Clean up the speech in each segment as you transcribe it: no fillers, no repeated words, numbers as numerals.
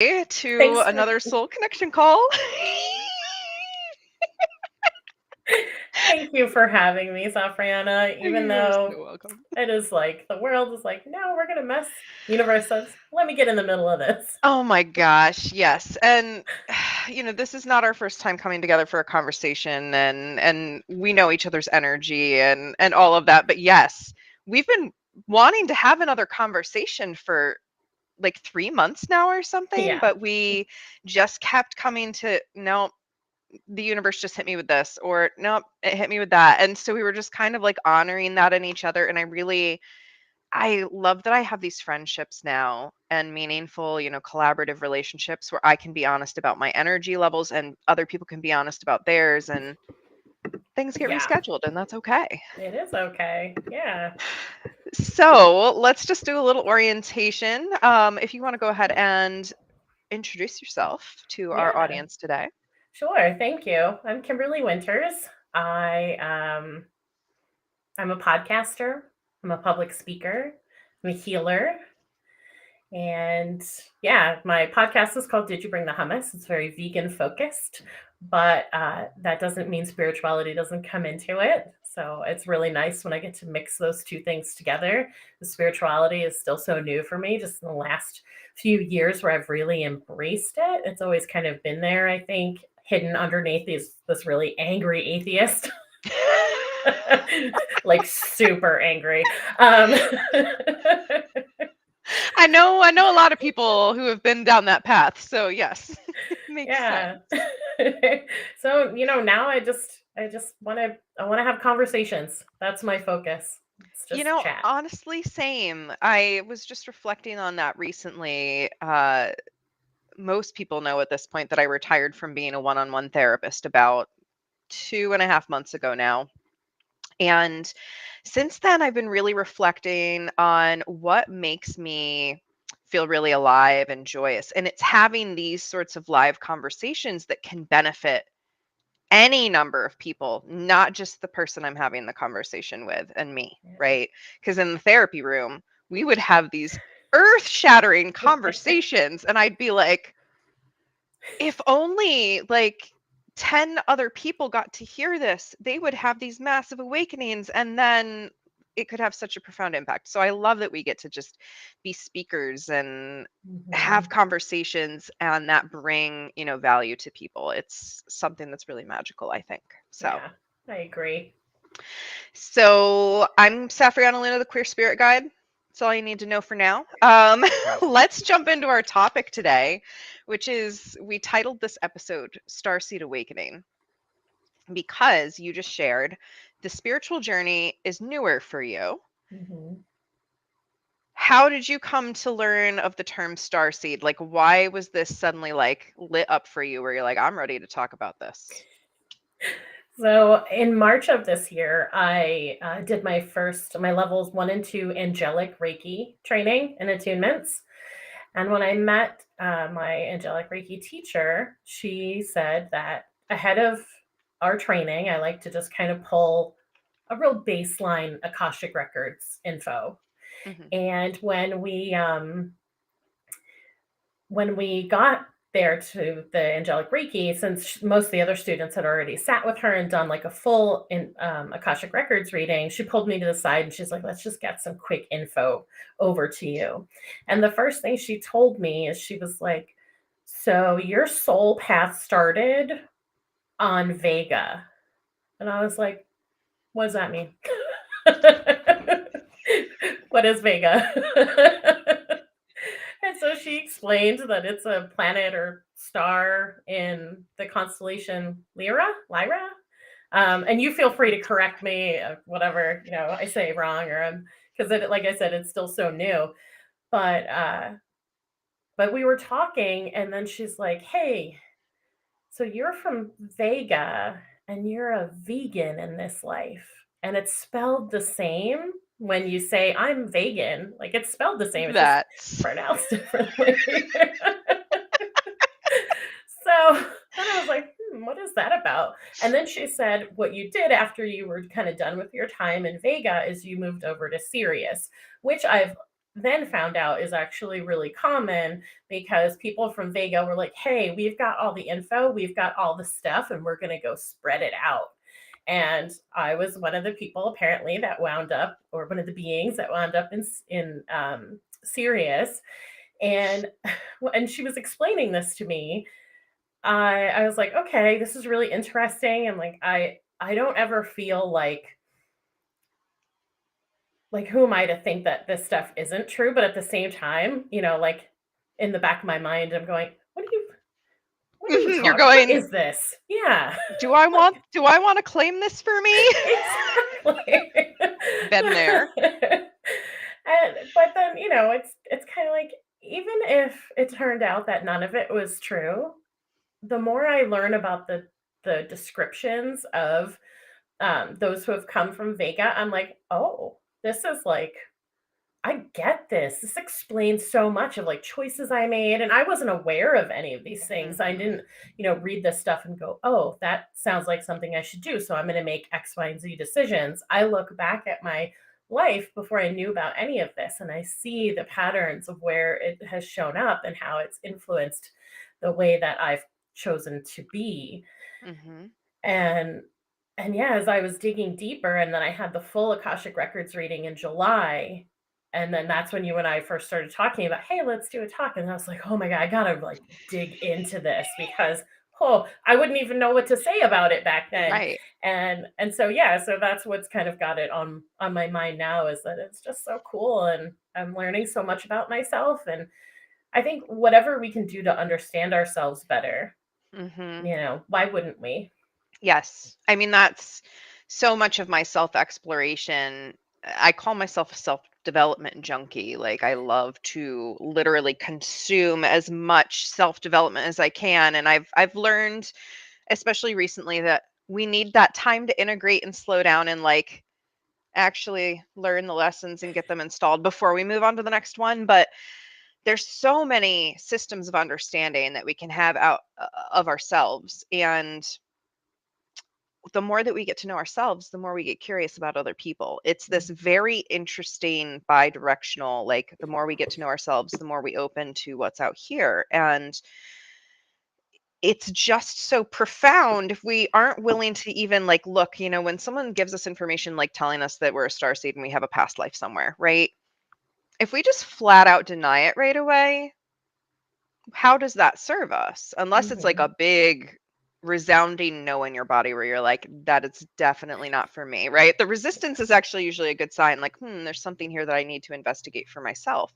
to Thanks for another soul connection call. thank you for having me, Safrianna. Even You're though so welcome. it is like the world is like, no, we're gonna mess. Universe says, let me get in the middle of this. Oh my gosh, yes. And this is not our first time coming together for a conversation, and we know each other's energy and all of that. But yes, we've been wanting to have another conversation for like 3 months now or something, Yeah. but we just kept coming to no, the universe just hit me with this, or nope, it hit me with that. And so we were just kind of like honoring that in each other. And I love that I have these friendships now and meaningful, collaborative relationships where I can be honest about my energy levels and other people can be honest about theirs, and things get Yeah. rescheduled, and that's okay. It is okay. Yeah. So let's just do a little orientation. If you want to go ahead and introduce yourself to our Yeah. audience today. Sure. Thank you. I'm Kimberly Winters. I I'm a podcaster. I'm a public speaker. I'm a healer. And yeah, my podcast is called Did You Bring the Hummus? It's very vegan focused, but that doesn't mean spirituality doesn't come into it. So it's really nice when I get to mix those two things together. The spirituality is still so new for me, just in the last few years where I've really embraced it. It's always kind of been there, I think, hidden underneath this really angry atheist. Like super angry. I know a lot of people who have been down that path. So yes, it makes sense. Yeah. So, now I just want to have conversations. That's my focus. It's just chat. Honestly, same. I was just reflecting on that recently. Most people know at this point that I retired from being a one-on-one therapist about 2.5 months ago now. And since then, I've been really reflecting on what makes me feel really alive and joyous. And it's having these sorts of live conversations that can benefit any number of people, not just the person I'm having the conversation with and me, right? Because in the therapy room, we would have these earth-shattering conversations, and I'd be like, if only like 10 other people got to hear this, they would have these massive awakenings, and then it could have such a profound impact. So I love that we get to just be speakers and have Mhm. conversations and that bring, value to people. It's something that's really magical, I think. So Yeah, I agree. I'm Safrianna Lughna, the Queer Spirit Guide. That's all you need to know for now. Let's jump into our topic today, which is we titled this episode Starseed Awakening because you just shared the spiritual journey is newer for you. Mhm. How did you come to learn of the term starseed? Like, why was this suddenly like lit up for you where you're like, I'm ready to talk about this? So in March of this year, I did my levels 1 and 2 angelic Reiki training and attunements. And when I met my angelic Reiki teacher, she said that ahead of our training, I like to just kind of pull a real baseline Akashic Records info. Hmm. And when we got there to the angelic Reiki, since most of the other students had already sat with her and done like a full Akashic Records reading, she pulled me to the side and she's like, let's just get some quick info over to you. And the first thing she told me is she was like, so your soul path started on Vega. And I was like, what does that mean? What is Vega? And so she explained that it's a planet or star in the constellation Lyra. And you feel free to correct me, whatever I say wrong, or because like I said, it's still so new. But we were talking, and then she's like, "Hey, so you're from Vega, and you're a vegan in this life, and it's spelled the same when you say I'm vegan. Like it's spelled the same. It's just That's pronounced differently." So then I was like, what is that about? And then she said, what you did after you were kind of done with your time in Vega is you moved over to Sirius, which I've then found out is actually really common, because people from Vega were like, hey, we've got all the info, we've got all the stuff, and we're going to go spread it out. And I was one of the people apparently that wound up, or one of the beings that wound up in Sirius. And when she was explaining this to me, I was like, okay, this is really interesting. And like I don't ever feel like who am I to think that this stuff isn't true? But at the same time, like in the back of my mind, I'm going, what are you You're talking? What going, is this? Yeah. do I want to claim this for me? Exactly. Been there. But then, it's kind of like, even if it turned out that none of it was true, the more I learn about the descriptions of those who have come from Vega, I'm like, oh, this is like, I get this. This explains so much of like choices I made. And I wasn't aware of any of these things. I Mhm. didn't, read this stuff and go, oh, that sounds like something I should do. So I'm going to make X, Y, and Z decisions. I look back at my life before I knew about any of this, and I see the patterns of where it has shown up and how it's influenced the way that I've chosen to be. Mhm. And yeah, as I was digging deeper, and then I had the full Akashic Records reading in July. And then that's when you and I first started talking about, hey, let's do a talk. And I was like, oh my God, I gotta like dig into this, because I wouldn't even know what to say about it back then. Right. And so yeah, so that's what's kind of got it on my mind now, is that it's just so cool, and I'm learning so much about myself. And I think whatever we can do to understand ourselves better, Mhm. why wouldn't we? Yes. I mean, that's so much of my self exploration. I call myself a self development junkie. Like, I love to literally consume as much self development as I can. And I've learned, especially recently, that we need that time to integrate and slow down and like actually learn the lessons and get them installed before we move on to the next one. But there's so many systems of understanding that we can have out of ourselves. And the more that we get to know ourselves, the more we get curious about other people. It's this very interesting bi-directional, like the more we get to know ourselves, the more we open to what's out here. And it's just so profound if we aren't willing to even like look, when someone gives us information like telling us that we're a star seed and we have a past life somewhere, right? If we just flat out deny it right away, how does that serve us? Unless it's like Mhm. a big resounding no in your body where you're like, that is definitely not for me, right? The resistance is actually usually a good sign, like, there's something here that I need to investigate for myself.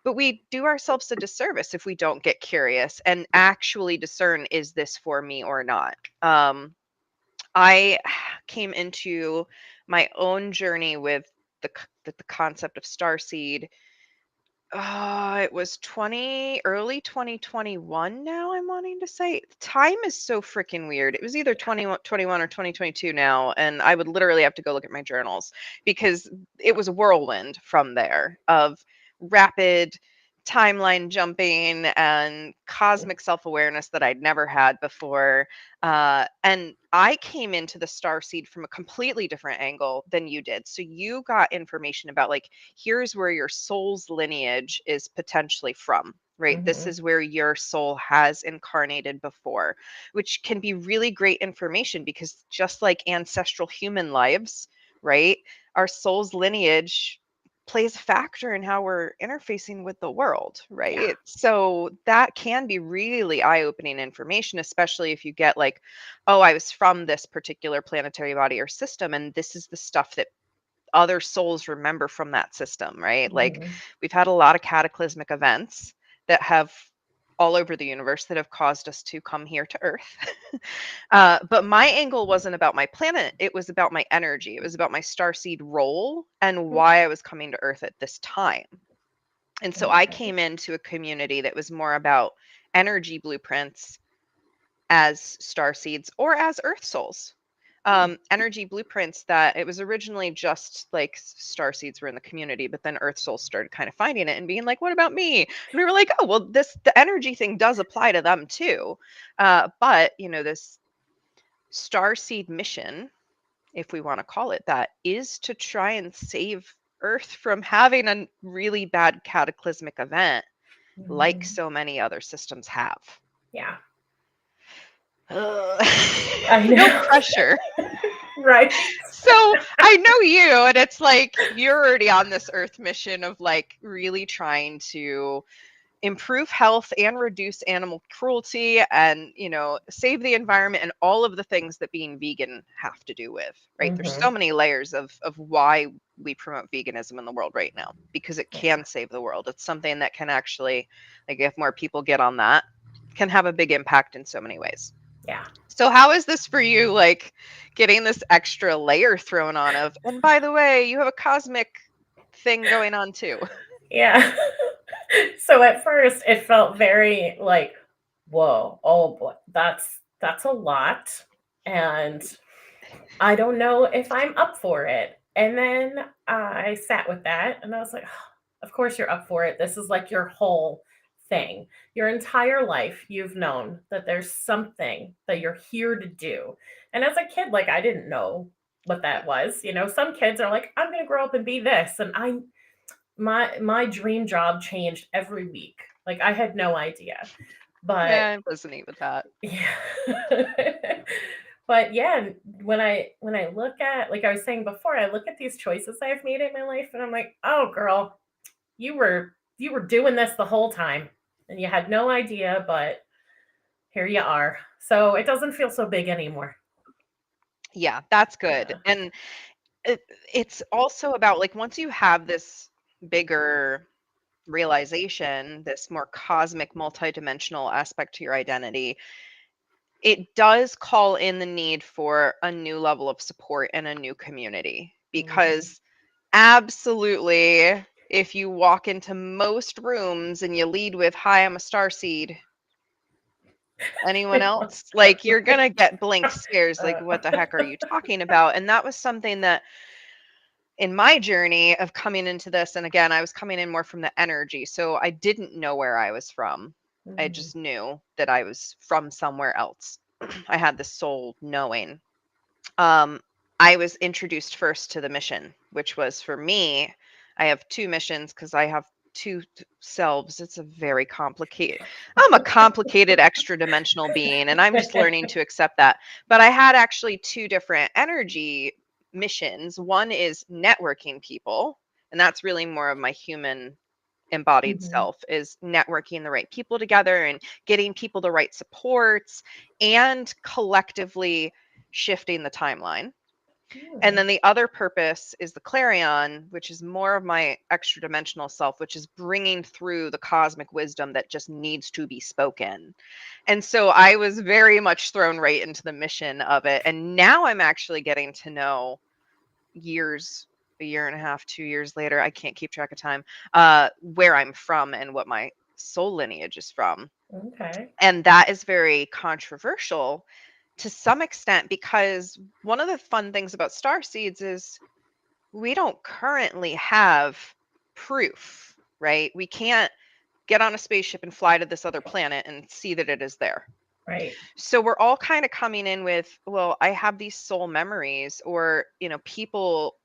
But we do ourselves a disservice if we don't get curious and actually discern, is this for me or not? I came into my own journey with the concept of Starseed. It was early 2021 now, I'm wanting to say. Time is so freaking weird. It was either 2021 or 2022 now, and I would literally have to go look at my journals because it was a whirlwind from there of rapid timeline jumping and cosmic self-awareness that I'd never had before. And I came into the star seed from a completely different angle than you did. So you got information about like, here's where your soul's lineage is potentially from, right? This Mhm. is where your soul has incarnated before, which can be really great information because just like ancestral human lives, right? Our soul's lineage plays a factor in how we're interfacing with the world, Yeah. right? So that can be really eye-opening information, especially if you get like, oh, I was from this particular planetary body or system, and this is the stuff that other souls remember from that system, right? Like Mhm. we've had a lot of cataclysmic events that have all over the universe that have caused us to come here to Earth. But my angle wasn't about my planet, it was about my energy. It was about my starseed role and why I was coming to Earth at this time. And so I Okay. came into a community that was more about energy blueprints as starseeds or as earth souls. Hmm. Energy blueprints that it was originally just like star seeds were in the community, but then earth souls started kind of finding it and being like, what about me? And we were like, oh, well, the energy thing does apply to them too. But this star seed mission, if we want to call it that, is to try and save Earth from having a really bad cataclysmic event like Mhm. so many other systems have. Yeah. Ugh. I No know. pressure. Right. So I know you, and it's like you're already on this Earth mission of like really trying to improve health and reduce animal cruelty and, save the environment and all of the things that being vegan have to do with, right? There's so Mhm. many layers of why we promote veganism in the world right now, because it Yeah. can save the world. It's something that can actually, like, if more people get on that, can have a big impact in so many ways. Yeah. So how is this for you, like getting this extra layer thrown on of, and by the way, you have a cosmic thing going on too? Yeah. So at first it felt very like, whoa, oh boy, that's a lot. And I don't know if I'm up for it. And then I sat with that and I was like, "Oh, of course you're up for it. This is like your whole thing. Your entire life, you've known that there's something that you're here to do." And as a kid, like I didn't know what that was. Some kids are like, I'm going to grow up and be this. And my dream job changed every week. Like I had no idea. But Yeah, I resonate with that. yeah. But yeah, when I look at, like I was saying before, I look at these choices I've made in my life and I'm like, "Oh girl, you were doing this the whole time and you had no idea, but here you are." So it doesn't feel so big anymore. Yeah, that's good. Yeah. And it, it's also about like once you have this bigger realization, this more cosmic, multidimensional aspect to your identity, it does call in the need for a new level of support and a new community. Mhm. Because absolutely, if you walk into most rooms and you lead with, "Hi, I'm a starseed," anyone else? Like, you're gonna get blank stares, like, what the heck are you talking about? And that was something that in my journey of coming into this, and again, I was coming in more from the energy, so I didn't know where I was from. I Mhm. just knew that I was from somewhere else. I had this soul knowing. Um, I was introduced first to the mission, which was for me. I have two missions because I have two selves. It's a very complicated. I'm a complicated extra dimensional being, and I'm just learning to accept that. But I had actually two different energy missions. One is networking people, and that's really more of my human embodied Mhm. self, is networking the right people together and getting people the right supports and collectively shifting the timeline. And Mm. then the other purpose is the clarion, which is more of my extra dimensional self, which is bringing through the cosmic wisdom that just needs to be spoken. And so I was very much thrown right into the mission of it. And now I'm actually getting to know years, a year and a half, 2 years later, I can't keep track of time, where I'm from and what my soul lineage is from. Okay. And that is very controversial to some extent, because one of the fun things about Starseeds is we don't currently have proof, right? We can't get on a spaceship and fly to this other planet and see that it is there. Right. So we're all kind of coming in with, well, I have these soul memories, or, people,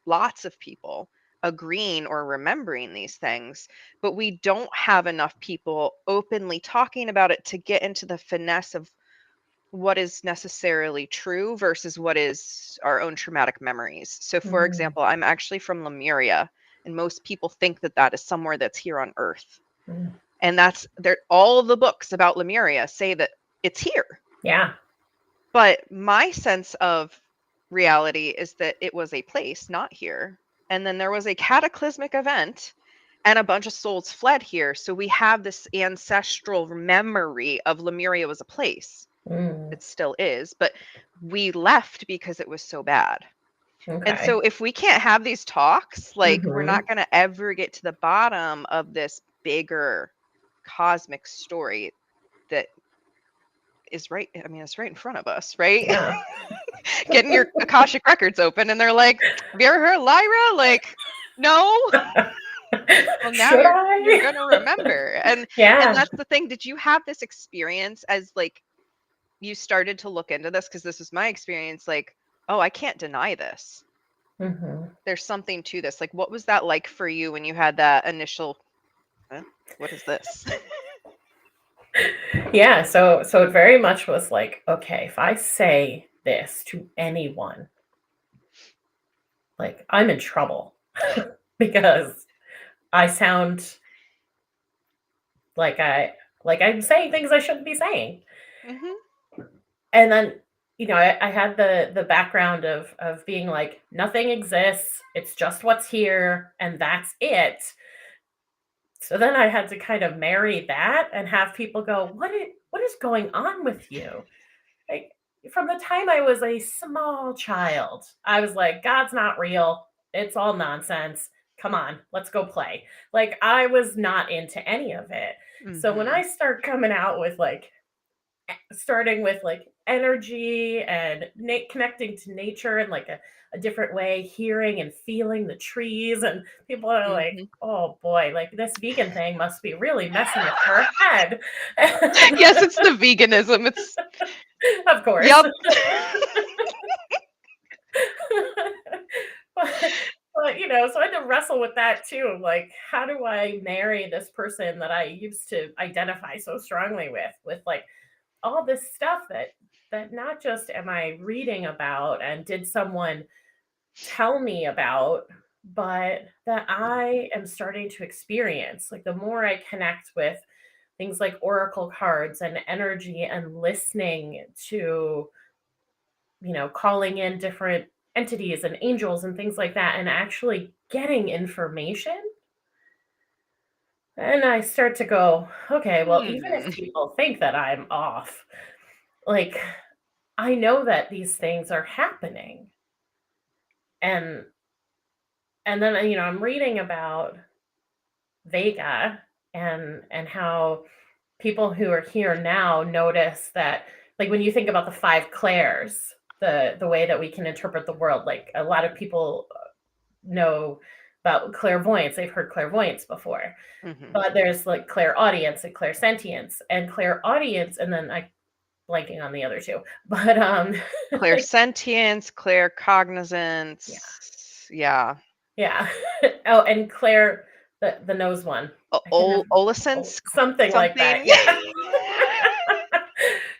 lots of people agreeing or remembering these things, but we don't have enough people openly talking about it to get into the finesse of what is necessarily true versus what is our own traumatic memories. So, for Mm. example, I'm actually from Lemuria, and most people think that that is somewhere that's here on Earth. Mm. And that's there. All the books about Lemuria say that it's here. Yeah. But my sense of reality is that it was a place, not here. And then there was a cataclysmic event and a bunch of souls fled here. So we have this ancestral memory of Lemuria was a place. Mm. It still is, but we left because it was so bad. And Okay. so if we can't have these talks, like, we're Mhm. not going to ever get to the bottom of this bigger cosmic story that is right. I mean, it's right in front of us, right? Yeah. Getting your Akashic records open and they're like, "Have you ever heard Lyra?" Like, "No." Well, now Should you're I? gonna remember. And Yeah. that's the thing. Did you have this experience as like you started to look into this? Because this was my experience, like, oh, I can't deny this. There's something to this. Like, what was that like for you when you had that initial, what is this? Yeah, so it very much was like, okay, if I say this to anyone, like I'm in trouble because I sound like I'm saying things I shouldn't be saying. Hmm. And then, I had the background of being like, nothing exists, it's just what's here, and that's it. So then I had to kind of marry that and have people go, what is going on with you? Like, from the time I was a small child, I was like, God's not real. It's all nonsense. Come on, let's go play. Like, I was not into any of it. So when Hmm. I start coming out with like, starting with like energy and connecting to nature in like a different way, hearing and feeling the trees, and people are like, Hmm. oh boy, like this vegan thing must be really messing with her head. And Yes, it's the veganism. It's, of course. yep. but, so I had to wrestle with that too. Like, how do I marry this person that I used to identify so strongly with like all this stuff that not just am I reading about and did someone tell me about, but that I am starting to experience. Like, the more I connect with things like oracle cards and energy and listening to, calling in different entities and angels and things like that, and actually getting information. And I start to go, okay, well, even if Hmm. people think that I'm off, like, I know that these things are happening. And then, I'm reading about Vega and how people who are here now notice that, like, when you think about the five clairs, the way that we can interpret the world, like a lot of people know about clairvoyance. They've heard clairvoyance before, Hmm. but there's like clairaudience and clairsentience, and clairaudience, and then I blanking on the other two, but Clairsentience, yeah, claircognizance. Yeah. yeah. Oh, and Claire, the nose one. I can never. Oh, Olisance, something like that. something. Yeah.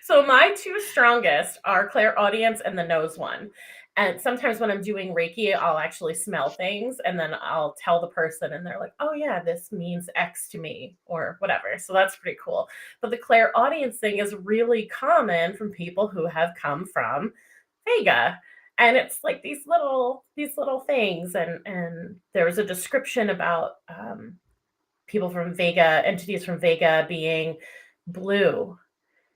So my two strongest are clairaudience and the nose one. And sometimes when I'm doing Reiki, I'll actually smell things and then I'll tell the person and they're like, "Oh yeah, this means X to me," or whatever. So that's pretty cool. But the clairaudience thing is really common from people who have come from Vega. And it's like these little things, and there was a description about people from Vega, entities from Vega being blue,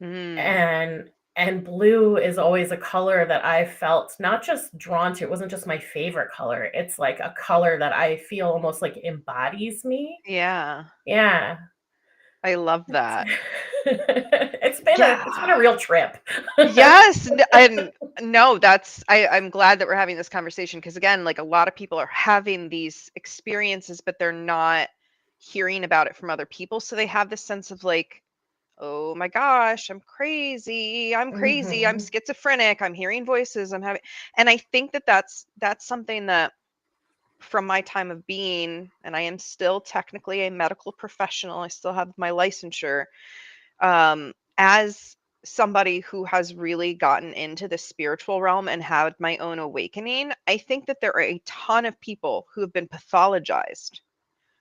Mm, and blue is always a color that I felt not just drawn to. It wasn't just my favorite color. It's like a color that I feel almost like embodies me. yeah, Yeah. I love It's that. it's been a Yeah. real trip. Yes, and no, I'm glad that we're having this conversation because again, like a lot of people are having these experiences, but they're not hearing about it from other people. So they have this sense of like, oh my gosh, I'm crazy. I'm crazy. I'm Mhm. schizophrenic. I'm hearing voices. I'm having, and I think that that's something that from my time of being, and I am still technically a medical professional. I still have my licensure. As somebody who has really gotten into the spiritual realm and had my own awakening, I think that there are a ton of people who have been pathologized,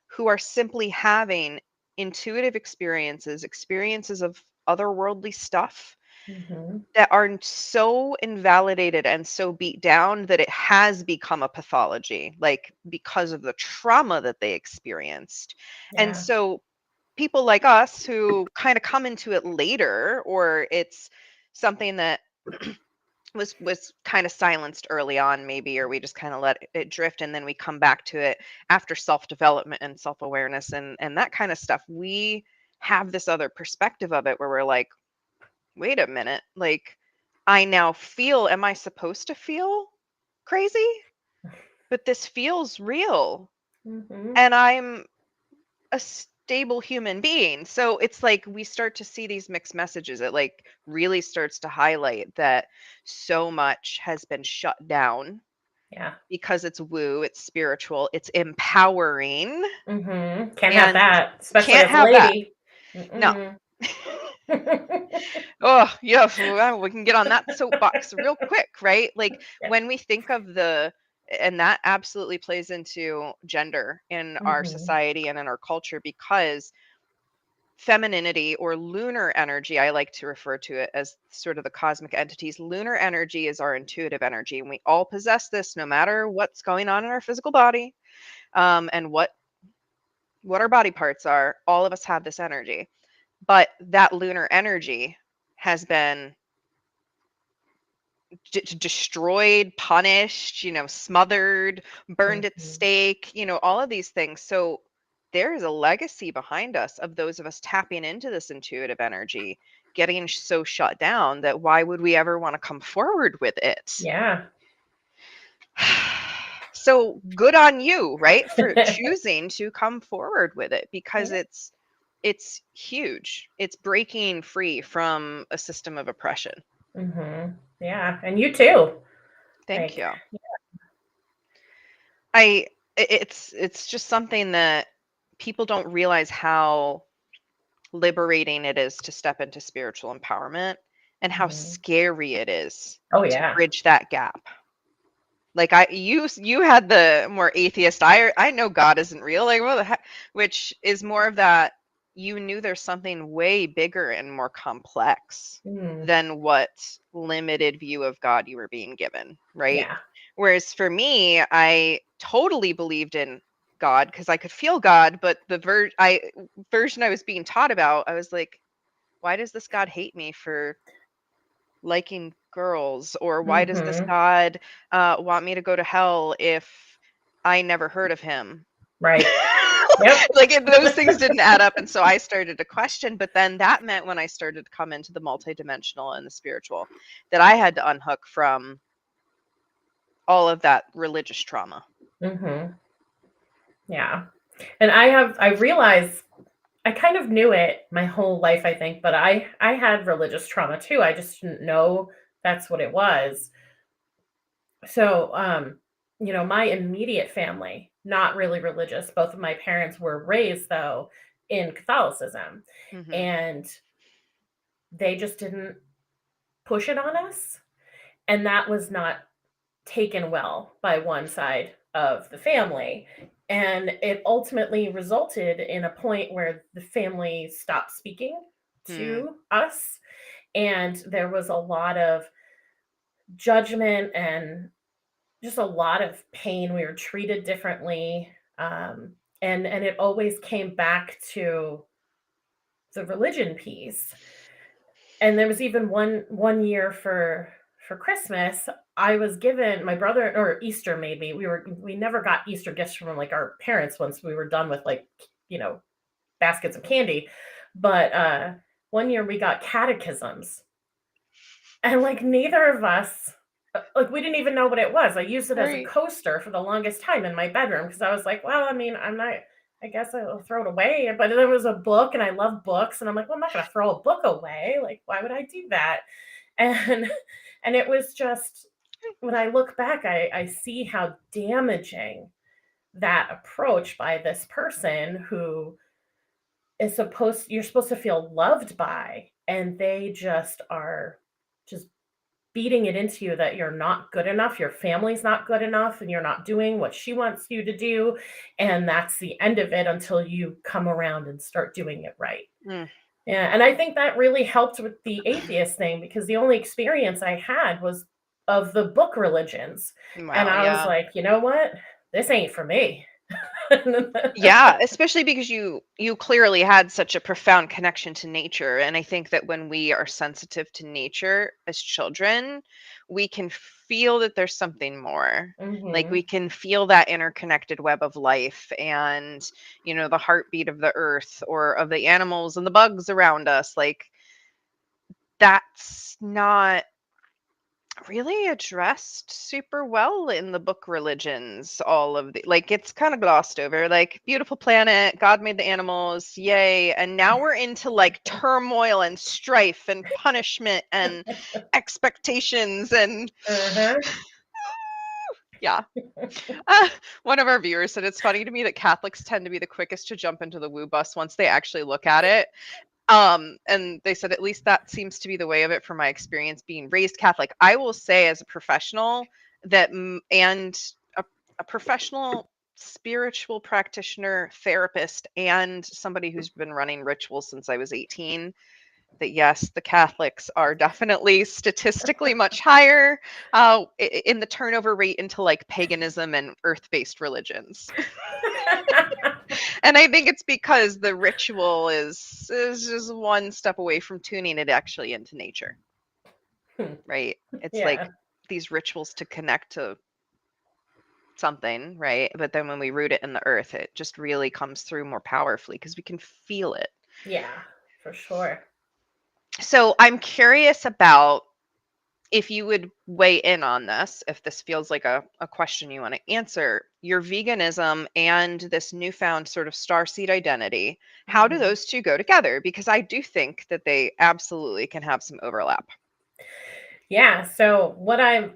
who are simply having intuitive experiences, experiences of otherworldly stuff Mhm. that are so invalidated and so beat down that it has become a pathology, like because of the trauma that they experienced. And Yeah. so people like us who kind of come into it later, or it's something that was kind of silenced early on maybe, or we just kind of let it drift and then we come back to it after self-development and self-awareness and that kind of stuff, we have this other perspective of it where we're like, wait a minute, like I now feel, am I supposed to feel crazy? But this feels real Mhm. and I'm a stable human being. So it's like we start to see these mixed messages. It like really starts to highlight that so much has been shut down Yeah. because it's woo, it's spiritual, it's empowering, Can't have and that, especially can't as a have that. lady. No. Mm-mm. Oh, yeah, well, we can get on that soapbox real quick, right? Like Yeah. when we think of and that absolutely plays into gender in our society and in our culture, because femininity, or lunar energy, I like to refer to it as sort of the cosmic entities. Lunar energy is our intuitive energy, and we all possess this no matter what's going on in our physical body, and what our body parts are. All of us have this energy, but that lunar energy has been destroyed, punished, smothered, burned at the Mhm. stake, all of these things. So there is a legacy behind us of those of us tapping into this intuitive energy, getting so shut down that why would we ever want to come forward with it? Yeah. So good on you, right? For choosing to come forward with it, because Yeah. it's huge. It's breaking free from a system of oppression. Yeah. And you too. Thank Like, you. It's just something that people don't realize how liberating it is to step into spiritual empowerment, and how mhm. scary it is Oh to yeah. bridge that gap. Like you had the more atheist, I know God isn't real, like what the heck, which is more of that you knew there's something way bigger and more complex Mm. than what limited view of God you were being given, right? Yeah. Whereas for me, I totally believed in God because I could feel God, but the version I was being taught about, I was like, why does this God hate me for liking girls? Or why does this Mhm. God want me to go to hell if I never heard of him? Right. Yep. Like those things didn't add up, and so I started to question. But then that meant when I started to come into the multidimensional and the spiritual, that I had to unhook from all of that religious trauma. Mhm. Yeah. And I realized I kind of knew it my whole life, I think, but I had religious trauma too. I just didn't know that's what it was. So, my immediate family, not really religious. Both of my parents were raised though in Catholicism, Hmm. and they just didn't push it on us, and that was not taken well by one side of the family. And it ultimately resulted in a point where the family stopped speaking Hmm. to us. And there was a lot of judgment and just a lot of pain. We were treated differently. And it always came back to the religion piece. And there was even one year for Christmas, I was given my brother, or Easter maybe. We never got Easter gifts from like our parents once we were done with like, you know, baskets of candy. But one year we got catechisms. And like neither of us like we didn't even know what it was. I used it as a Right. coaster for the longest time in my bedroom because I was like, well, I mean, I'm not I guess I'll throw it away. But there was a book and I love books and I'm like, well, I'm not gonna throw a book away. Like, why would I do that? And and it was just when I look back, I see how damaging that approach by this person who is supposed you're supposed to feel loved by, and they just are just beating it into you that you're not good enough, your family's not good enough, and you're not doing what she wants you to do. And that's the end of it until you come around and start doing it right. Mm. Yeah. And I think that really helped with the atheist thing because the only experience I had was of the book religions. And Wow. I was Yeah. like, you know what? This ain't for me. Yeah, especially because you clearly had such a profound connection to nature, and I think that when we are sensitive to nature as children, we can feel that there's something more. Like Hmm. we can feel that interconnected web of life, and the heartbeat of the earth or of the animals and the bugs around us. Like that's not really addressed super well in the book religions. All of the, like, it's kind of glossed over, like, beautiful planet, God made the animals, yay, and now we're into like turmoil and strife and punishment and expectations and Uh-huh. Yeah. Uh, one of our viewers said it's funny to me that Catholics tend to be the quickest to jump into the woo bus once they actually look at it. And they said at least that seems to be the way of it from my experience being raised Catholic. I will say, as a professional, that and a professional spiritual practitioner, therapist, and somebody who's been running rituals since I was 18, that yes, the Catholics are definitely statistically much higher in the turnover rate into like paganism and earth-based religions. And I think it's because the ritual is just one step away from tuning it actually into nature, right? It's Yeah. like these rituals to connect to something, right? But then when we root it in the earth, it just really comes through more powerfully because we can feel it. Yeah, for sure. So I'm curious about if you would weigh in on this, if this feels like a question you want to answer, your veganism and this newfound sort of starseed identity, how do Mhm. those two go together? Because I do think that they absolutely can have some overlap. Yeah, so what I've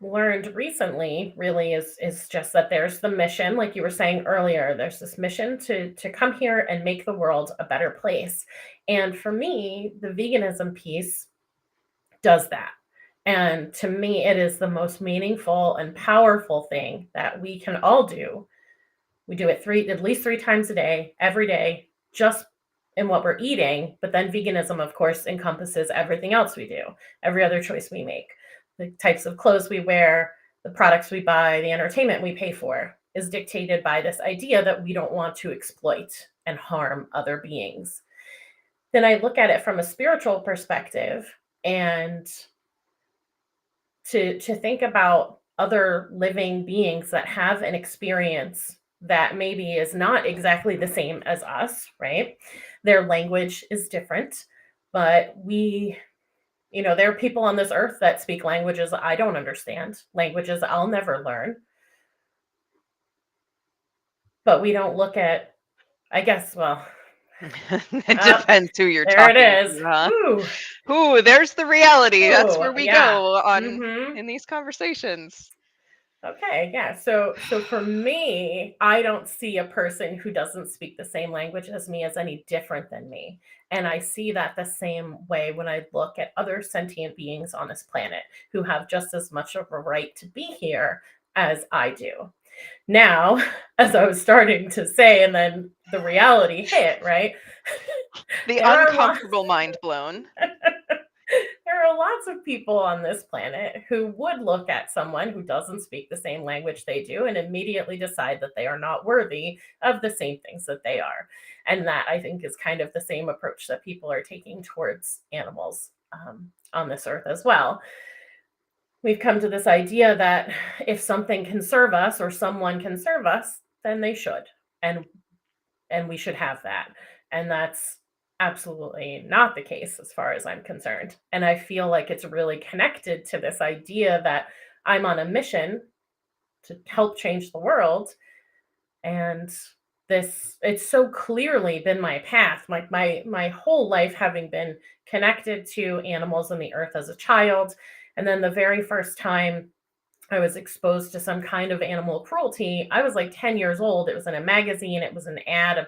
learned recently really is just that there's the mission, like you were saying earlier, there's this mission to come here and make the world a better place. And for me, the veganism piece does that. And to me, it is the most meaningful and powerful thing that we can all do. We do it at least 3 times a day, every day, just in what we're eating. But then veganism, of course, encompasses everything else we do, every other choice we make, the types of clothes we wear, the products we buy, the entertainment we pay for is dictated by this idea that we don't want to exploit and harm other beings. Then I look at it from a spiritual perspective, and to think about other living beings that have an experience that maybe is not exactly the same as us, right? Their language is different, but there are people on this earth that speak languages I don't understand, languages I'll never learn, but we don't look at, I guess, well, It depends who you're there it talking is. to, huh? Ooh, Ooh, there's the reality. That's ooh, where we yeah. go on Mm-hmm. in these conversations. Okay, yeah. So for me, I don't see a person who doesn't speak the same language as me as any different than me. And I see that the same way when I look at other sentient beings on this planet who have just as much of a right to be here as I do. Now, as I was starting to say, and then the reality hit, right? The There are lots uncomfortable mind blown. there are lots of people on this planet who would look at someone who doesn't speak the same language they do and immediately decide that they are not worthy of the same things that they are. And that, I think, is kind of the same approach that people are taking towards animals on this earth as well. We've come to this idea that if something can serve us or someone can serve us, then they should. And we should have that. And that's absolutely not the case as far as I'm concerned. And I feel like it's really connected to this idea that I'm on a mission to help change the world. And it's so clearly been my path, my whole life, having been connected to animals and the earth as a child. And then the very first time I was exposed to some kind of animal cruelty, I was like 10 years old. It was in a magazine. It was an ad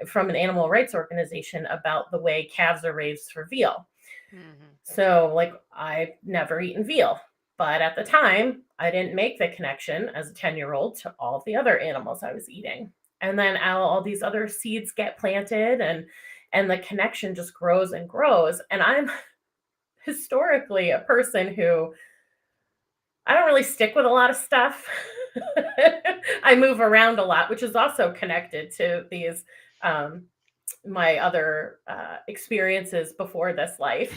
from an animal rights organization about the way calves are raised for veal. Mm-hmm. So, like, I've never eaten veal, but at the time, I didn't make the connection as a 10-year-old to all of the other animals I was eating. And then all these other seeds get planted, and the connection just grows and grows. And I'm historically a person who I don't really stick with a lot of stuff. I move around a lot, which is also connected to these my other experiences before this life.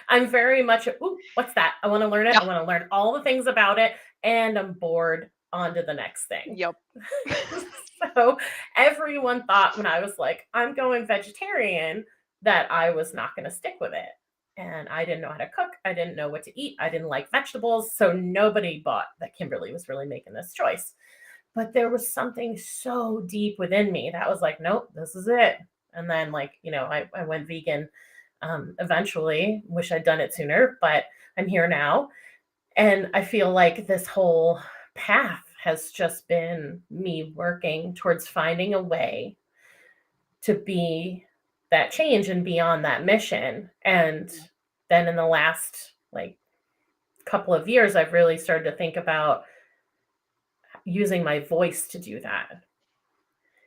I'm very much, ooh, what's that? I want to learn it. Yeah. I want to learn all the things about it, and I'm bored. On to the next thing. Yep. So everyone thought when I was like, I'm going vegetarian, that I was not going to stick with it. And I didn't know how to cook. I didn't know what to eat. I didn't like vegetables. So nobody bought that Kimberly was really making this choice. But there was something so deep within me that was like, nope, this is it. And then, like, I went vegan eventually. Wish I'd done it sooner, but I'm here now. And I feel like this whole path has just been me working towards finding a way to be that change and be on that mission. And then in the last like couple of years, I've really started to think about using my voice to do that.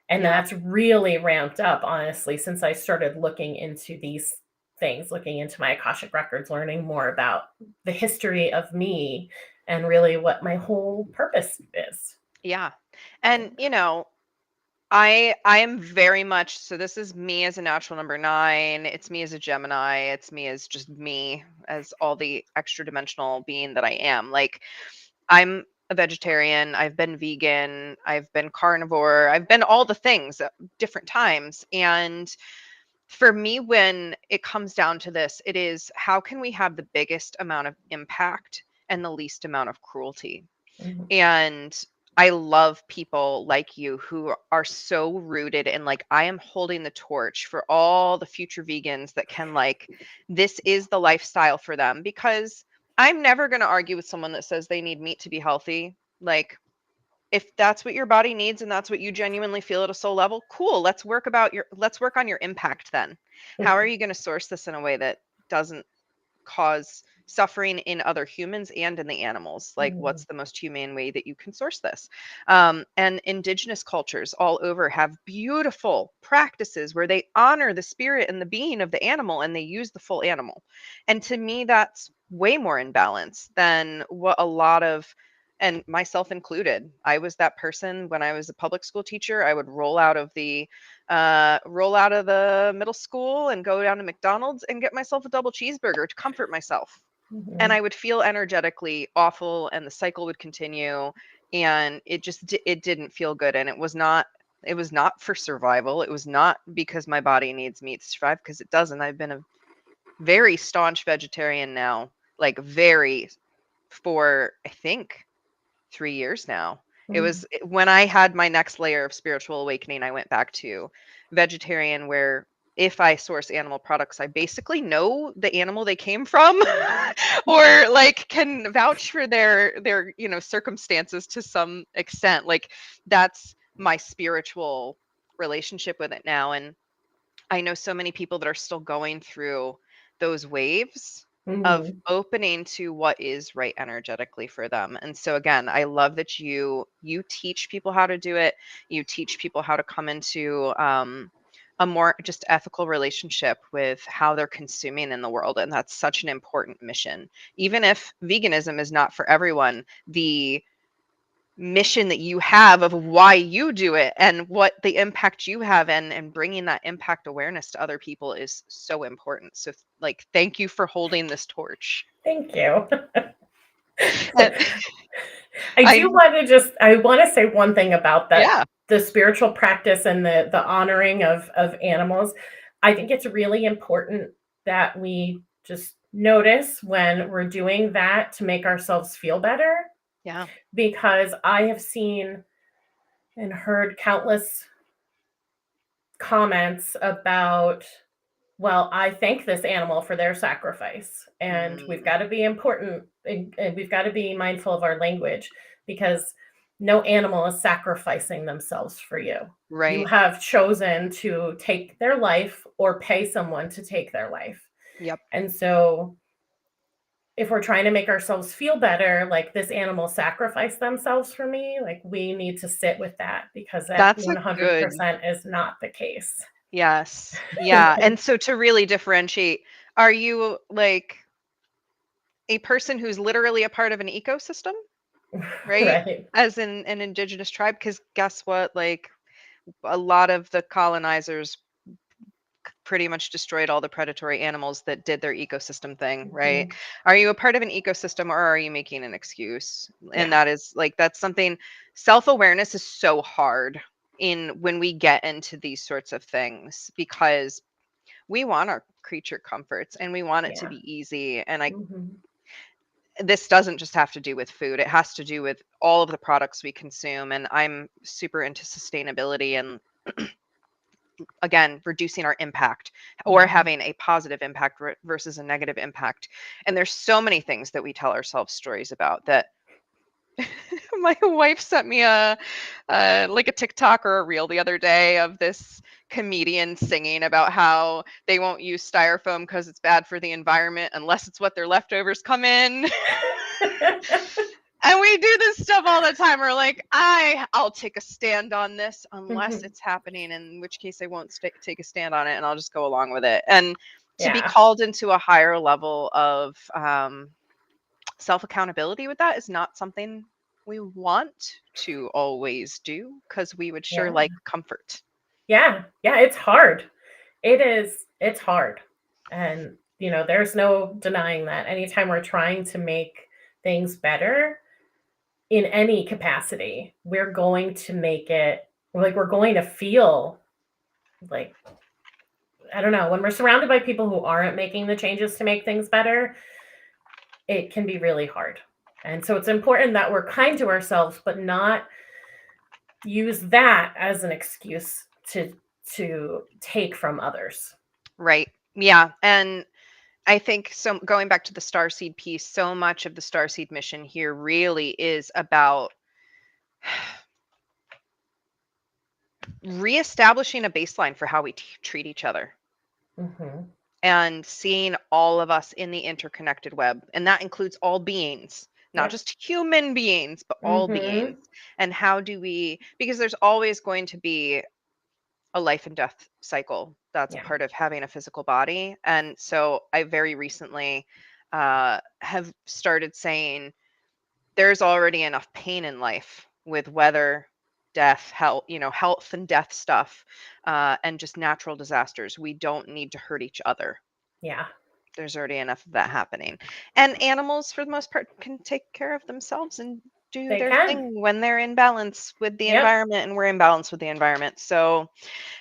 And Yeah. that's really ramped up, honestly, since I started looking into these things, looking into my Akashic records, learning more about the history of me and really what my whole purpose is. Yeah. And I am very much so this is me as a natural number 9, it's me as a Gemini, it's me as just me as all the extra dimensional being that I am. Like I'm a vegetarian, I've been vegan, I've been carnivore, I've been all the things at different times. And for me, when it comes down to this, it is how can we have the biggest amount of impact and the least amount of cruelty? Mhm. And I love people like you who are so rooted in like, I am holding the torch for all the future vegans that can, like, this is the lifestyle for them. Because I'm never going to argue with someone that says they need meat to be healthy. Like, if that's what your body needs and that's what you genuinely feel at a soul level, cool. Let's work on your impact then. How are you going to source this in a way that doesn't cause suffering in other humans and in the animals? Like, Mhm. what's the most humane way that you can source this? And indigenous cultures all over have beautiful practices where they honor the spirit and the being of the animal and they use the full animal. And to me, that's way more in balance than what a lot of, and myself included, I was that person when I was a public school teacher. I would roll out of the middle school and go down to McDonald's and get myself a double cheeseburger to comfort myself. And Mhm. I would feel energetically awful and the cycle would continue, and it didn't feel good. And it was not for survival. It was not because my body needs meat to survive, because it doesn't. I've been a very staunch vegetarian now, like very, for I think 3 years now. Mhm. When I had my next layer of spiritual awakening, I went back to vegetarian, where if I source animal products, I basically know the animal they came from, or like can vouch for their circumstances to some extent. Like, that's my spiritual relationship with it now. And I know so many people that are still going through those waves of Mhm. opening to what is right energetically for them. And so again, I love that you teach people how to do it. You teach people how to come into a more just ethical relationship with how they're consuming in the world. And that's such an important mission. Even if veganism is not for everyone, the mission that you have of why you do it and what the impact you have, and bringing that impact awareness to other people is so important. So like, thank you for holding this torch. Thank you. And I I do want to just I want to say one thing about that, yeah, the spiritual practice and the honoring of animals. I think it's really important that we just notice when we're doing that to make ourselves feel better, yeah, because I have seen and heard countless comments about, well, I thank this animal for their sacrifice. And we've got mm, to be important, and we've got to be mindful of our language, because no animal is sacrificing themselves for you. You right, have chosen to take their life or pay someone to take their life. yep, And so if we're trying to make ourselves feel better, like this animal sacrificed themselves for me, like we need to sit with that, because that that's a good, 100% is not the case. yes, yeah. And so to really differentiate, are you like a person who's literally a part of an ecosystem, right, Right. as in an indigenous tribe? Because guess what, like, a lot of the colonizers pretty much destroyed all the predatory animals that did their ecosystem thing, right? Mhm. Are you a part of an ecosystem, or are you making an excuse? And Yeah. that is like, that's something, self-awareness is so hard in when we get into these sorts of things, because we want our creature comforts and we want it to Yeah. be easy. And I Mhm. this doesn't just have to do with food, it has to do with all of the products we consume. And I'm super into sustainability, and again, reducing our impact or Mhm. having a positive impact versus a negative impact. And there's so many things that we tell ourselves stories about that my wife sent me a like a TikTok or a reel the other day of this comedian singing about how they won't use styrofoam because it's bad for the environment unless it's what their leftovers come in. And we do this stuff all the time. We're like, I'll take a stand on this unless Mhm. it's happening, in which case I won't take a stand on it and I'll just go along with it. And to be Yeah. called into a higher level of self accountability with that is not something we want to always do because we would sure Yeah. like comfort. Yeah. Yeah, it's hard. It's hard. And, there's no denying that. Anytime we're trying to make things better in any capacity, we're going to make it like we're going to feel like I don't know, when we're surrounded by people who aren't making the changes to make things better, it can be really hard. And so it's important that we're kind to ourselves, but not use that as an excuse to take from others. Right. Yeah. And I think so going back to the Starseed piece, so much of the Starseed mission here really is about reestablishing a baseline for how we treat each other Hmm. and seeing all of us in the interconnected web. And that includes all beings, not Yep. just human beings, but all beings. Hmm. And how do we, because there's always going to be a life and death cycle that's a Yeah. part of having a physical body. And so I very recently have started saying there's already enough pain in life with weather, death, health, health and death stuff, and just natural disasters. We don't need to hurt each other. Yeah. There's already enough of that happening. And animals, for the most part, can take care of themselves and do They their can. thing when they're in balance with the Yep. environment and we're in balance with the environment. So,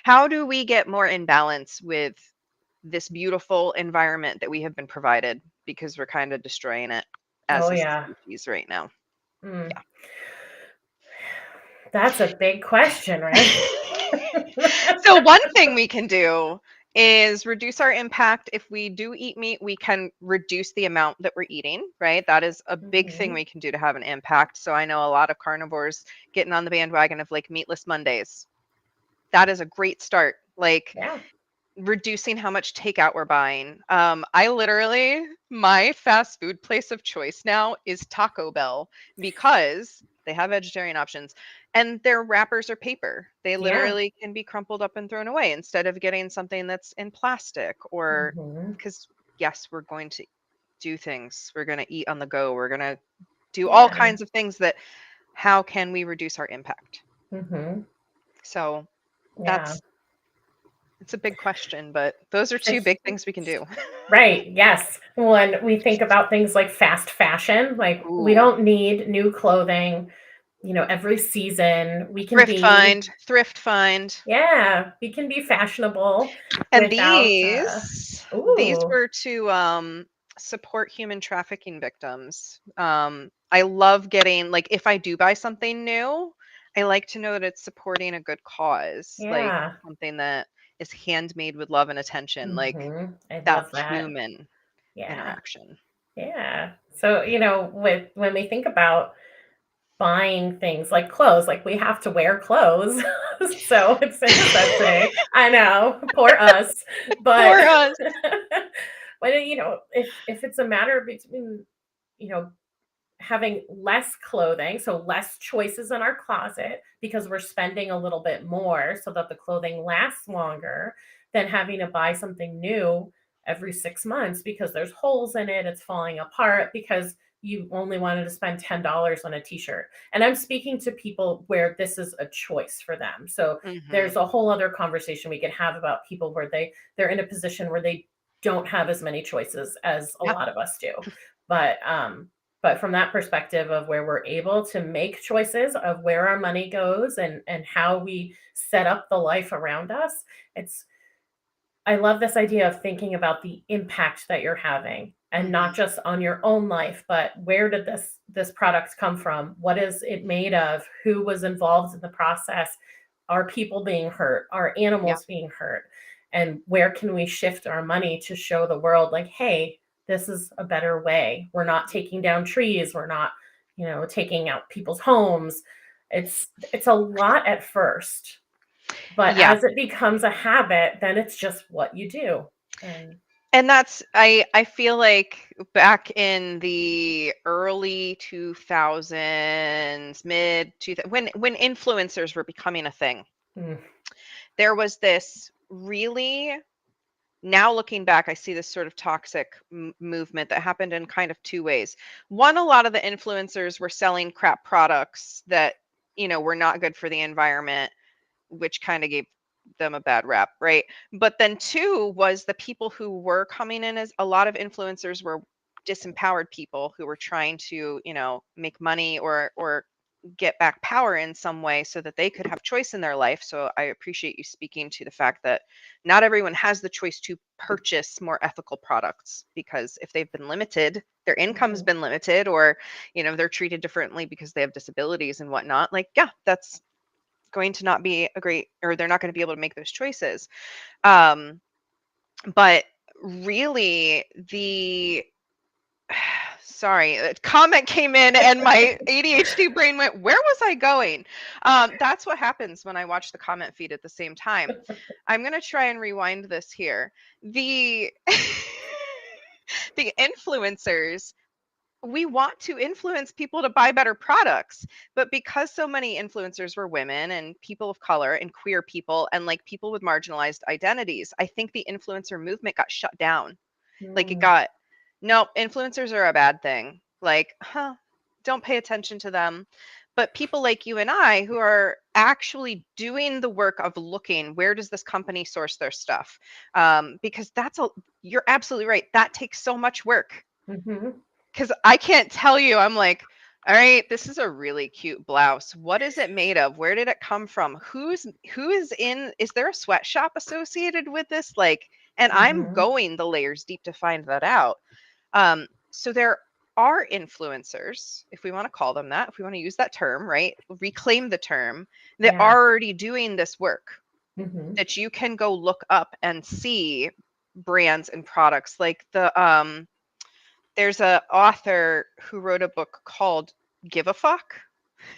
how do we get more in balance with this beautiful environment that we have been provided because we're kind of destroying it Oh as a yeah. species right now? Mm. That's a big question, right? So one thing we can do is reduce our impact. If we do eat meat, we can reduce the amount that we're eating, right? That is a big thing Hmm. we can do to have an impact. So I know a lot of carnivores getting on the bandwagon of like meatless Mondays. That is a great start. Like Yeah. reducing how much takeout we're buying. I literally, my fast food place of choice now is Taco Bell because they have vegetarian options and their wrappers are paper. They Yeah. literally can be crumpled up and thrown away instead of getting something that's in plastic or Hmm. because, yes, we're going to do things. We're going to eat on the go. We're going to do all Yeah. kinds of things that how can we reduce our impact? Hmm. So Yeah. that's it's a big question, but those are two It's big things we can do. right. Yes. When we think about things like fast fashion, like we Ooh. don't need new clothing, every season. We can Thrift be, find, thrift find. yeah, we can be fashionable And without, these ooh, were to support human trafficking victims. I love getting like if I do buy something new, I like to know that it's supporting a good cause, like yeah. something that is handmade with love and attention, like I that love that. human Yeah. interaction. Yeah. So, with when we think about buying things like clothes, like we have to wear clothes. So it's a necessity. I know, poor us. But For us. when if it's a matter between, you know, having less clothing, so less choices in our closet because we're spending a little bit more so that the clothing lasts longer than having to buy something new every 6 months because there's holes in it, it's falling apart because you only wanted to spend $10 on a t-shirt. And I'm speaking to people where this is a choice for them. So Hmm. there's a whole other conversation we could have about people where they're in a position where they don't have as many choices as a Yep. lot of us do. But from that perspective of where we're able to make choices of where our money goes and how we set up the life around us, it's I love this idea of thinking about the impact that you're having and Hmm. not just on your own life, but where did this product come from? What is it made of? Who was involved in the process? Are people being hurt? Are Yeah. animals being hurt? And where can we shift our money to show the world, like, hey, this is a better way. We're not taking down trees. We're not, taking out people's homes. It's a lot at first, but Yeah. as it becomes a habit, then it's just what you do. And And that's I feel like back in the early 2000s, mid 2000, when influencers were becoming a thing, mm, there was this really, now looking back, I see this sort of toxic movement that happened in kind of two ways. One, a lot of the influencers were selling crap products that, were not good for the environment, which kind of gave them a bad rap, right? But then two was the people who were coming in, as a lot of influencers were disempowered people who were trying to, make money or get back power in some way so that they could have choice in their life. So I appreciate you speaking to the fact that not everyone has the choice to purchase more ethical products, because if they've been limited, their income's mhm, been limited, or they're treated differently because they have disabilities and whatnot, like, yeah, that's going to not be a great, or they're not going to be able to make those choices. um but really, the sorry, a comment came in and my ADHD brain went, where was I going? That's what happens when I watch the comment feed at the same time. I'm going to try and rewind this here. The the influencers, we want to influence people to buy better products, but because so many influencers were women and people of color and queer people and like people with marginalized identities, I think the influencer movement got shut down. Like, it mm, got, no, influencers are a bad thing. Like, don't pay attention to them. But people like you and I, who are actually doing the work of looking, where does this company source their stuff? Because you're absolutely right. That takes so much work. mhm, Because I can't tell you, I'm like, all right, this is a really cute blouse. What is it made of? Where did it come from? Is there a sweatshop associated with this? Like, and I'm mhm. going the layers deep to find that out. So there are influencers, if we want to call them that, if we want to use that term, right? Reclaim the term, that Yeah. are already doing this work, Mhm. that you can go look up and see brands and products. Like there's a author who wrote a book called Give a Fuck.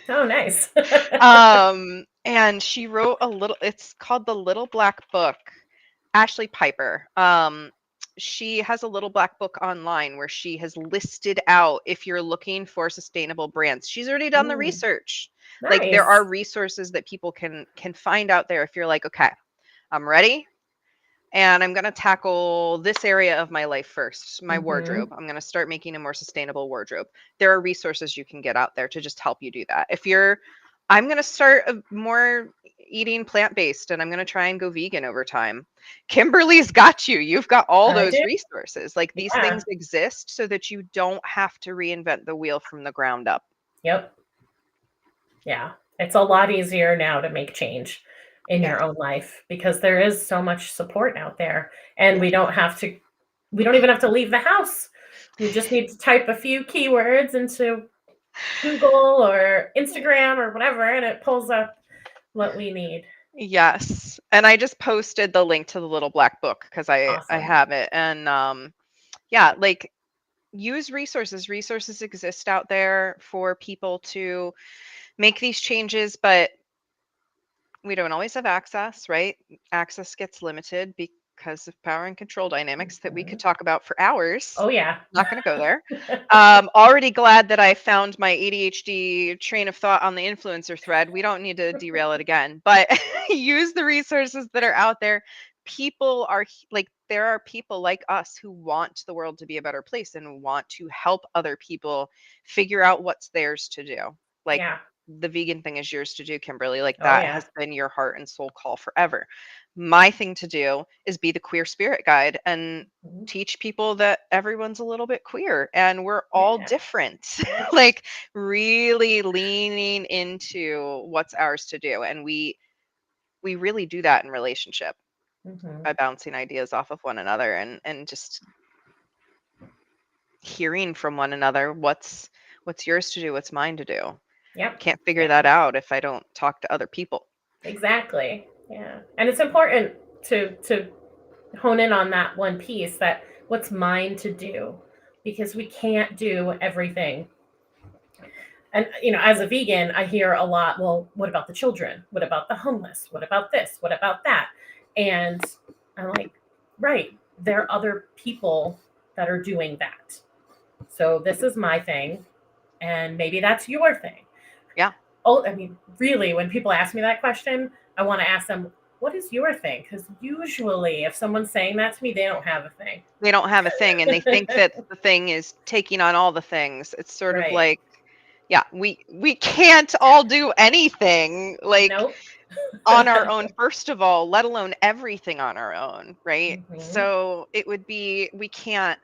Oh, nice. And she wrote it's called The Little Black Book. Ashley Piper. She has a little black book online where she has listed out, if you're looking for sustainable brands. She's already done the Mm, research. Like, there are nice. resources that people can find out there if you're like, okay, I'm ready and I'm going to tackle this area of my life first, my Mhm, wardrobe. I'm going to start making a more sustainable wardrobe. There are resources you can get out there to just help you do that. I'm going to start more eating plant-based and I'm going to try and go vegan over time. Kimberly's got you. You've got all I those do. resources. Like, these Yeah. things exist so that you don't have to reinvent the wheel from the ground up. Yep. Yeah. It's a lot easier now to make change in Yeah. your own life because there is so much support out there, and Yeah. we don't even have to leave the house. We just need to type a few keywords into Google or Instagram or whatever, and it pulls up what we need. Yes. And I just posted the link to the little black book because I Awesome. have it. And yeah, like, use resources. Resources exist out there for people to make these changes, but we don't always have access, right? Access gets limited because of power and control dynamics that we could Mhm. talk about for hours. Oh, yeah. Not going to go there. Already glad that I found my ADHD train of thought on the influencer thread. We don't need to derail it again, but use the resources that are out there. There are people like us who want the world to be a better place and want to help other people figure out what's theirs to do. Like, Yeah. the vegan thing is yours to do, Kimberly. Like, Oh, that yeah. has been your heart and soul call forever. My thing to do is be the queer spirit guide and Mhm. teach people that everyone's a little bit queer and we're all Yeah. different. Like, really leaning into what's ours to do. And we really do that in relationship Mhm. by bouncing ideas off of one another and just hearing from one another, what's yours to do, what's mine to do. Yep. Can't figure Yeah. that out if I don't talk to other people. Exactly. Yeah. And it's important to hone in on that one piece, that what's mine to do, because we can't do everything. And as a vegan, I hear a lot, well, what about the children? What about the homeless? What about this? What about that? And I'm like, right, there are other people that are doing that. So this is my thing, and maybe that's your thing. Yeah. Oh, I mean, really, when people ask me that question, I want to ask them, what is your thing? Because usually, if someone's saying that to me, they don't have a thing. They don't have a thing, and they think that the thing is taking on all the things. It's sort of Right. like, yeah, we can't all do anything like Nope. on our own, first of all, let alone everything on our own, right? Hmm. So it would be, we can't,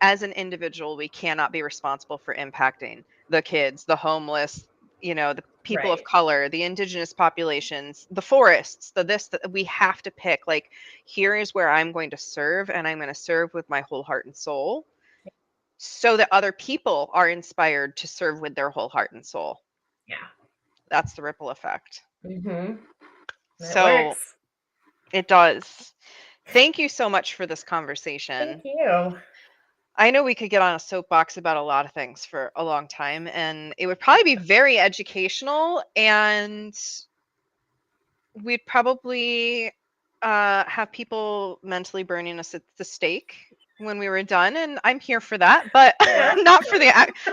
as an individual, we cannot be responsible for impacting the kids, the homeless, the people of Right. color, the indigenous populations, the forests, the this, that we have to pick, like, here is where I'm going to serve, and I'm going to serve with my whole heart and soul, so that other people are inspired to serve with their whole heart and soul. Yeah. That's the ripple effect. Hmm. It So works. it does. Thank you so much for this Thank conversation. you. I know we could get on a soapbox about a lot of things for a long time, and it would probably be very educational, and we'd probably have people mentally burning us at the stake when we were done, and I'm here for that, but Yeah. not for the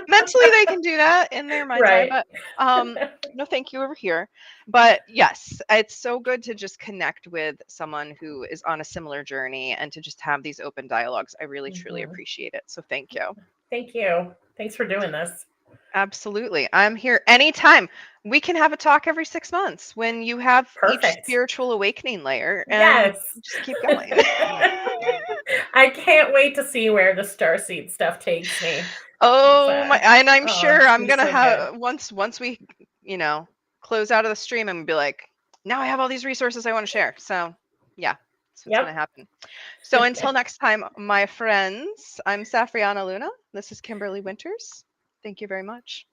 mentally they can do that in their mind's eye, Right. but no thank you over here. But yes, it's so good to just connect with someone who is on a similar journey and to just have these open dialogues. I really truly Hmm. appreciate it, so thank you. Thank you. Thanks for doing this. Absolutely. I'm here anytime. We can have a talk every 6 months when you have each Perfect. spiritual awakening layer, and Yes. just keep going. I can't wait to see where the Starseed stuff takes me. Oh my, So, and I'm oh, sure it's I'm gonna be gonna so good. have, once we, close out of the stream, I'm gonna be like, now I have all these resources I want to share. So yeah, that's what's gonna Yep. happen. So until next time, my friends, I'm Safrianna Luna. This is Kimberly Winters. Thank you very much.